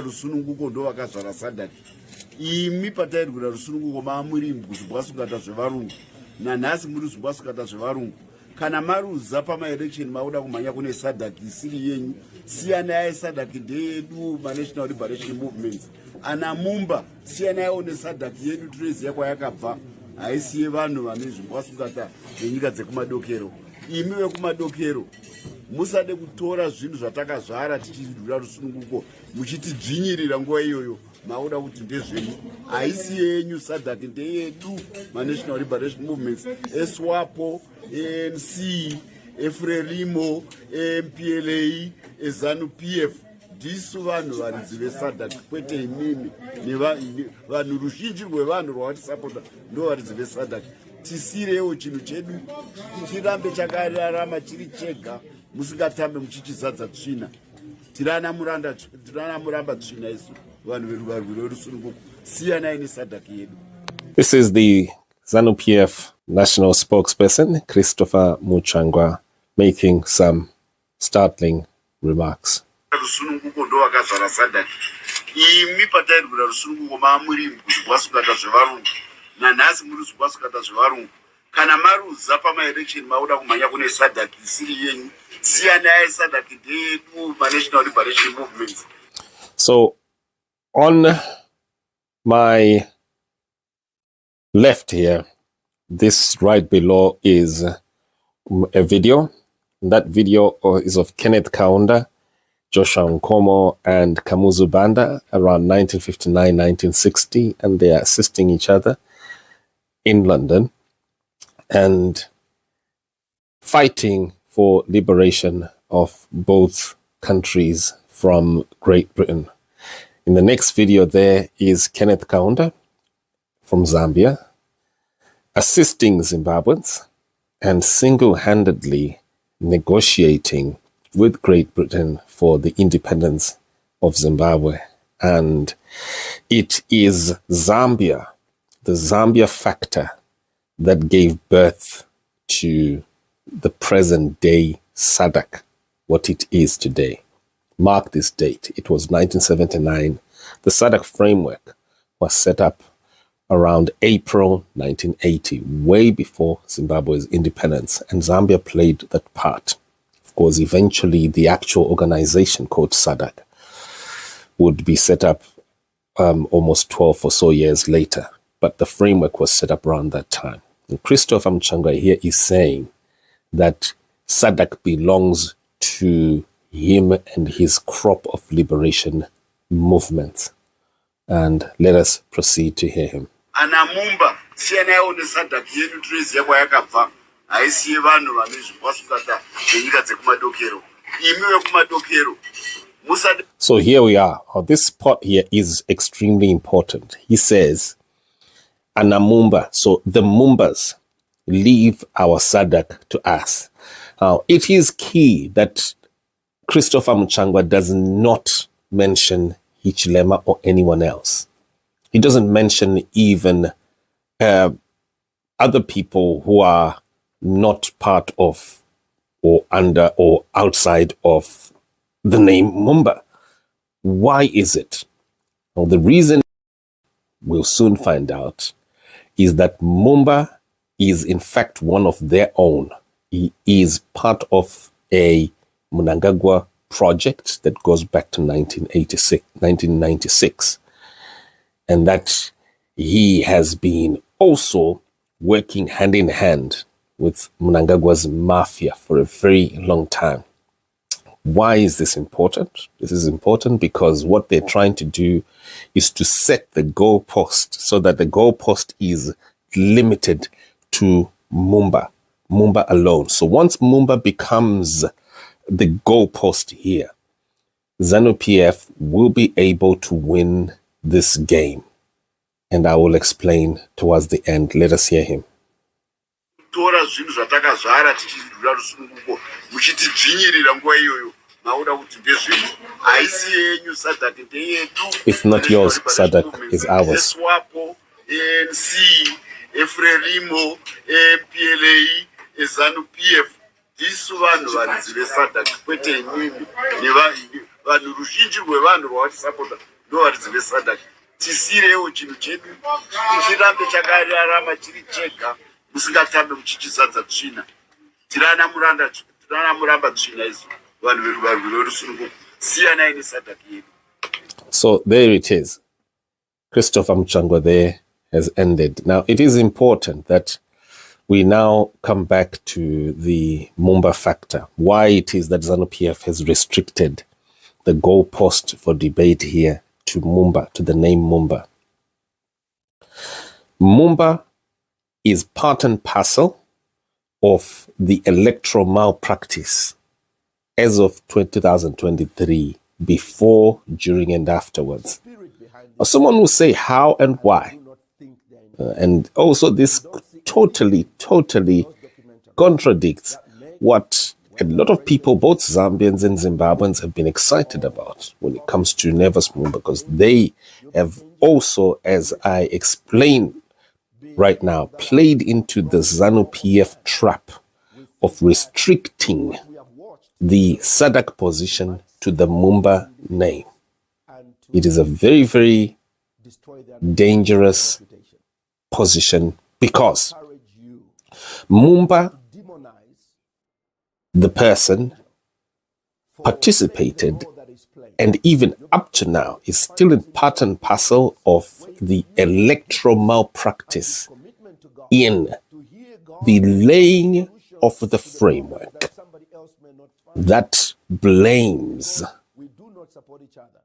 rusununguko ndo vakazvara sadaki imi patairwira rusununguko maamuri kuzvibwasukata zvevarungu nanhasi muri zvibwasukata zvevarungu kana maruza pamaelection mauda kumhanya kune sadaki isiri yenyu siyanai sadaki ndeyedu manational liberation movements ana mumba siyanaiwo nesadaki yedu tinoziva kwayakabva haisiye vanhu vane zvibwasukata zvenyika dzekumadokero imi vekumadokero musade kutora zvinhu zvatakazvara tichirwira rusununguko muchitidzvinyirira nguva iyoyo mauda kuti ndezvenyu haisi yenyu sadaki ndeyedu manational liberation movements eswapo ANC efrelimo mpla ezanu pf ndisu vanhu varidzi vesadaki kwete imimi vanhu ruzhinji rwevanhu rwavatisapota ndo varidzi vesadaki tisirewo chinhu chedu chirambe chakararama chiri chega musingatambe muchichizadza tsvina tirana muramba tsvina isu vanhu veruvaro rwerusununguko siyanai nesadaki yedu. This is the ZANU-PF national spokesperson Christopher Mutsvangwa making some startling remarks. Rusununguko ndo vakazvara sadaki imi patairwira rusununguko maamuri kuzvibwasukata zvevarungu nanhasi muri zvibwasukata zvevarungu kana maruza pamaelection mauda kumhanya kune sadaki isiri yenyu siyanai sadaki ndeyedu manational liberation movements. So on my left here, this right below is a video. That video is of Kenneth Kaunda, Joshua Nkomo, and Kamuzu Banda around 1959-1960, and they are assisting each other in London and fighting for liberation of both countries from Great Britain. In the next video there is Kenneth Kaunda from Zambia assisting Zimbabweans and single-handedly negotiating with Great Britain for the independence of Zimbabwe. And it is Zambia, the Zambia factor, that gave birth to the present day SADC, what it is today. Mark this date. It was 1979. The SADC framework was set up around April 1980, way before Zimbabwe's independence, and Zambia played that part. Of course, eventually the actual organization called SADC would be set up almost 12 or so years later, but the framework was set up around that time. And Christopher Mutsvangwa here is saying that SADC belongs to him and his crop of liberation movements. And let us proceed to hear him. Anamumba siyanaiwo nesadaki yedu tinoziva kwayakabva haisiye vanhu vane zvibwasukata zvenyika dzekumadokero imi vekumadokero. So here we are. This part here is extremely important. He says, Anamumba, so the Mumbas, leave our SADC to us. Now, it is key that Christopher Mutsvangwa does not mention Hichilema or anyone else. He doesn't mention even other people who are not part of or under or outside of the name Mumba. Why is it? Well, the reason we'll soon find out is that Mumba is in fact one of their own. He is part of a Mnangagwa project that goes back to 1996, and that he has been also working hand in hand with Mnangagwa's mafia for a very long time. Why is this important? This is important because what they're trying to do is to set the goalpost so that the goalpost is limited to Mumba alone. So once Mumba becomes the goalpost here, ZANU-PF will be able to win this game. And I will explain towards the end. Let us hear him. If not yours, SADC is ours. Efrelimo, MPLA, ZANU-PF, ndisu vanhu varidzi vesadaki kwete imimi vanhu ruzhinji rwevanhu rwavatisapota ndo varidzi vesadaki. Tisirewo chinhu chedu chirambe chakararama chiri chega, musingatambe muchichizadza tsvina. Tirana muramba tsvina izo vanhu veruvaro rwerusununguko. Siyanai nesadaki yedu. So there it is. Christopher Mutsvangwa there has ended. Now, it is important that we now come back to the Mumba factor, why it is that ZANU-PF has restricted the goalpost for debate here to Mumba, to the name Mumba. Mumba is part and parcel of the electoral malpractice as of 2023, before, during, and afterwards. Or someone will say how and why. And also this totally contradicts what a lot of people, both Zambians and Zimbabweans, have been excited about when it comes to Nervous Mumba, because they have also, as I explain right now, played into the ZANU-PF trap of restricting the SADC position to the Mumba name. It is a very dangerous position, because Mumba, the person, participated and even up to now is still in part and parcel of the electoral malpractice in the laying of the framework that blames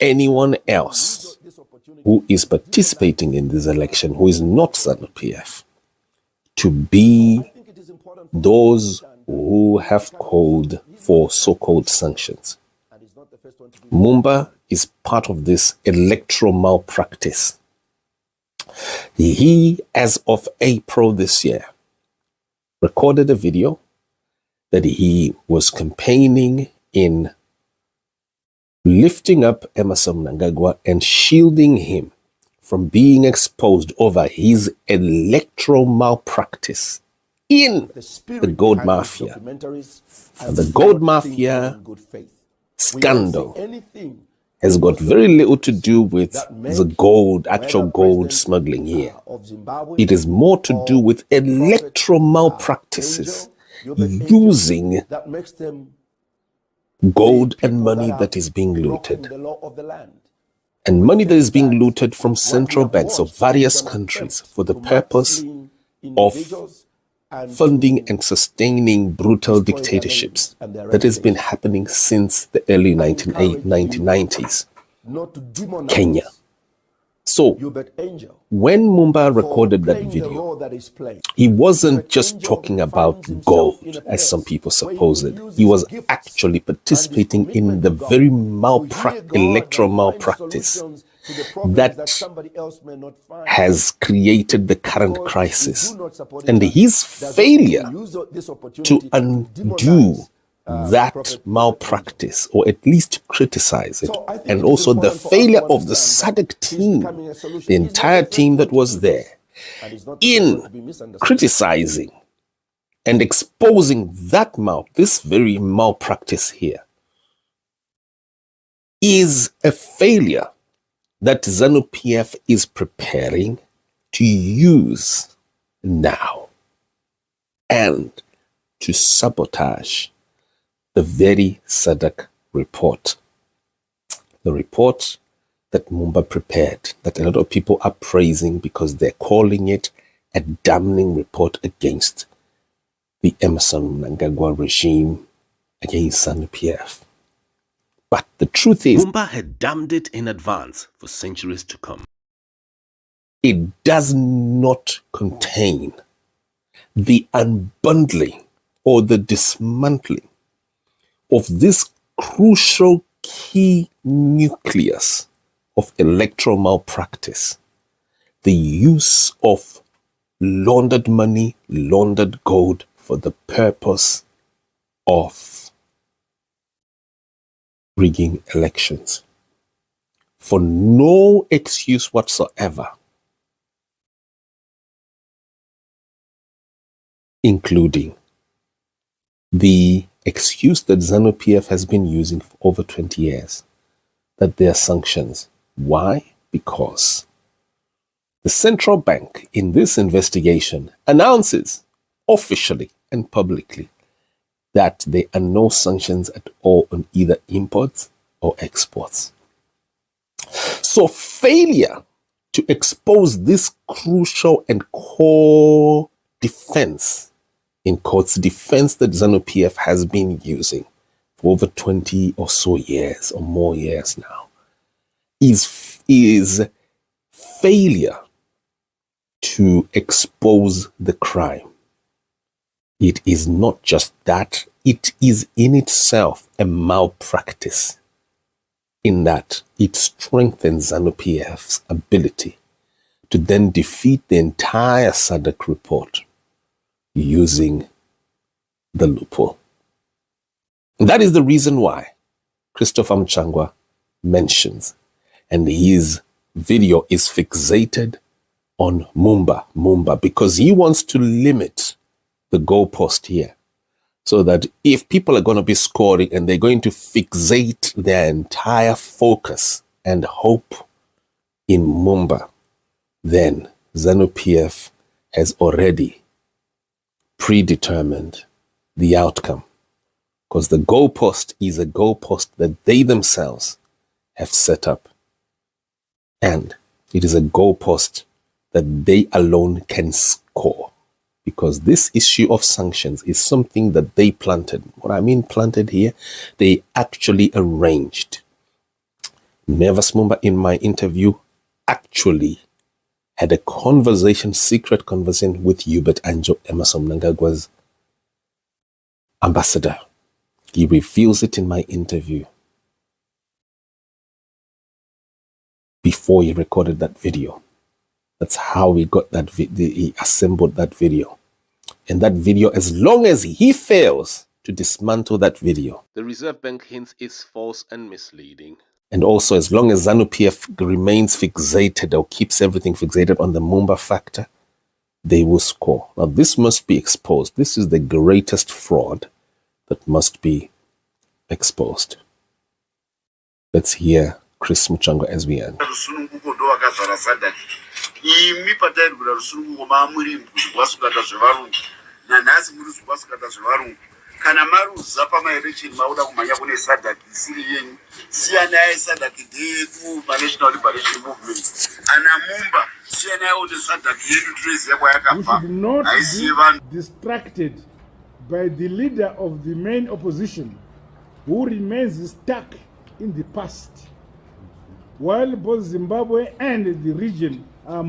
anyone else who is participating in this election who is not ZANU-PF to be those who have called for so-called sanctions. Mumba is part of this electoral malpractice. He, as of April this year, recorded a video that he was campaigning in lifting up Emmerson Mnangagwa and shielding him from being exposed over his electoral malpractice in the gold mafia. The gold mafia scandal has got very little to do with the gold, actual gold smuggling here. It is more to do with electoral malpractices using gold and money that is being looted. And money that is being looted from central banks of various countries for the purpose of funding and sustaining brutal dictatorships that has been happening since the early 1990s. Kenya. So, when Mumba recorded that video, he wasn't just talking about gold, as some people supposed. He was actually participating in the very electoral malpractice that has created the current crisis. And his failure to undo that malpractice, or at least criticize it, and also the failure of the SADC team, the entire team that was there, in criticizing and exposing this very malpractice here, is a failure that ZANU-PF is preparing to use now and to sabotage the very SADC report. The report that Mumba prepared, that a lot of people are praising because they're calling it a damning report against the Emmerson Mnangagwa regime, against ZANU-PF. But the truth is, Mumba had damned it in advance for centuries to come. It does not contain the unbundling or the dismantling of this crucial key nucleus of electoral malpractice, the use of laundered money, laundered gold for the purpose of rigging elections, for no excuse whatsoever, including the excuse that ZANU-PF has been using for over 20 years, that there are sanctions. Why? Because the central bank in this investigation announces officially and publicly that there are no sanctions at all on either imports or exports. So failure to expose this crucial and core defense, in quotes, defense that ZANU-PF has been using for over 20 or so years or more years now, is failure to expose the crime. It is not just that, it is in itself a malpractice, in that it strengthens ZANU-PF's ability to then defeat the entire SADC report using the loophole. That is the reason why Christopher Mutsvangwa mentions, and his video is fixated on Mumba, because he wants to limit the goalpost here, so that if people are going to be scoring and they're going to fixate their entire focus and hope in Mumba, then ZANU-PF has already predetermined the outcome, because the goalpost is a goalpost that they themselves have set up, and it is a goalpost that they alone can score, because this issue of sanctions is something that they planted. What I mean planted here, they actually arranged. Nevas Mumba, in my interview, actually had a conversation, secret conversation with Hubert Anjo, Emerson Mnangagwa's ambassador. He reveals it in my interview before he recorded that video. That's how he got that he assembled that video. And that video, as long as he fails to dismantle that video, The Reserve Bank hints it's false and misleading. and also as long as ZANU-PF remains fixated or keeps everything fixated on the Mumba factor, they will score. Now this must be exposed. This is the greatest fraud that must be exposed. Let's hear Chris Mutsvangwa as we end. imi patairwira rusununguko maamuri kuzvigwasukata zvevarungu nanhasi muri zvigwasukata zvevarungu kana maruza pamaelection mauda kumhanya kune SADC isiri yenyu siyanai SADC ndeyedu national liberation movement ana Mumba siyanaiwo neSADC yedu tinoziva kwayakabva haisiye vanhu distracted by the leader of the main opposition who remains stuck in the past while both Zimbabwe and the region